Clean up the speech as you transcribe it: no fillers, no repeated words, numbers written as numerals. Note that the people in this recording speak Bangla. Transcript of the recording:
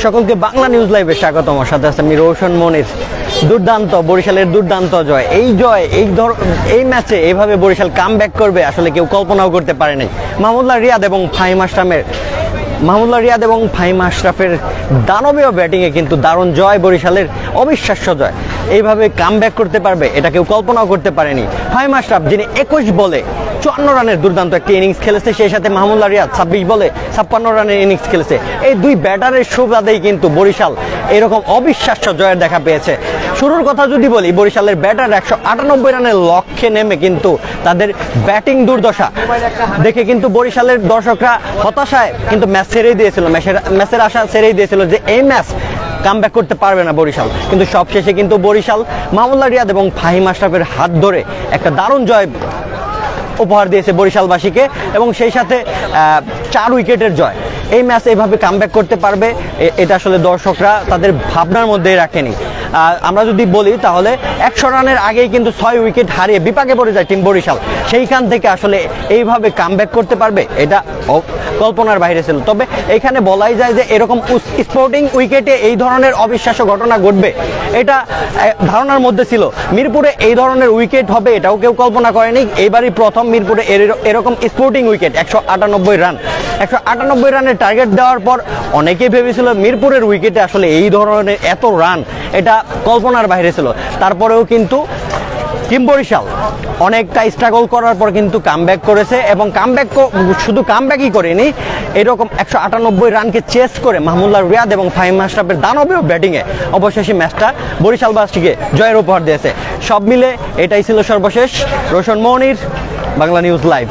সকলকে বাংলা নিউজ লাইভে স্বাগতম। সাথে আছে আমি রোশন মনির। দুর্দান্ত বরিশালের দুর্দান্ত জয়। এই ম্যাচে এইভাবে বরিশাল কামব্যাক করবে আসলে কেউ কল্পনাও করতে পারেনি। মাহমুদুল্লাহ রিয়াদ এবং ফাহিম আশরাফের দানবীয় ব্যাটিংয়ে কিন্তু দারুণ জয় বরিশালের, অবিশ্বাস্য জয়। এইভাবে কামব্যাক করতে পারবে এটা কেউ কল্পনাও করতে পারেনি। ফাহিম আশরাফ যিনি 21 বলে 54 রানের দুর্দান্ত একটি ইনিংস খেলেছে, সেই সাথে মাহমুদুল্লাহ রিয়াদ 26 বলে 56 রানের ইনিংস খেলেছে। এই দুই ব্যাটারের সুবাদেই কিন্তু বরিশাল এরকম অবিশ্বাস্য জয়ের দেখা পেয়েছে। শুরুর কথা যদি বলি, বরিশালের ব্যাটার 198 রানের লক্ষ্যে নেমে কিন্তু তাদের ব্যাটিং দুর্দশা দেখে কিন্তু বরিশালের দর্শকরা হতাশায় কিন্তু ম্যাচ ছেড়েই দিয়েছিল, ম্যাচের আশা ছেড়েই দিয়েছিল যে এই ম্যাচ কামব্যাক করতে পারবে না বরিশাল। কিন্তু সবশেষে কিন্তু বরিশাল মাহমুদুল্লাহ রিয়াদ এবং ফাহিম আশরাফের হাত ধরে একটা দারুণ জয় উপহার দিয়েছে বরিশালবাসীকে, এবং সেই সাথে 4 উইকেটের জয়। এই ম্যাচ এইভাবে কামব্যাক করতে পারবে এটা আসলে দর্শকরা তাদের ভাবনার মধ্যেই রাখেনি। আমরা যদি বলি তাহলে 100 রানের আগেই কিন্তু 6 উইকেট হারিয়ে বিপাকে পড়ে যায় টিম বরিশাল। সেইখান থেকে আসলে এইভাবে কামব্যাক করতে পারবে এটা কল্পনার বাইরে ছিল। তবে এখানে বলাই যায় যে এরকম স্পোর্টিং উইকেটে এই ধরনের অবিশ্বাস্য ঘটনা ঘটবে এটা ধারণার মধ্যে ছিল। মিরপুরে এই ধরনের উইকেট হবে এটাও কেউ কল্পনা করেনি। এইবারই প্রথম মিরপুরে এরকম স্পোর্টিং উইকেট। 198 রানের টার্গেট দেওয়ার পর অনেকেই ভেবেছিল মিরপুরের উইকেটে আসলে এই ধরনের এত রান এটা কল্পনার বাইরে ছিল। তারপরেও কিন্তু টিম বরিশাল অনেকটা স্ট্রাগল করার পর কিন্তু কামব্যাক করেছে, এবং শুধু কামব্যাকই করেনি, এরকম 198 রানকে চেস করে মাহমুদুল্লাহ রিয়াদ এবং ফাহিম আশরাফের দানবীয় ব্যাটিংয়ে অবশেষে ম্যাচটা বরিশালবাসীকে জয়ের উপহার দিয়েছে। সব মিলে এটাই ছিল সর্বশেষ। রোশন মনির, বাংলা নিউজ লাইভ।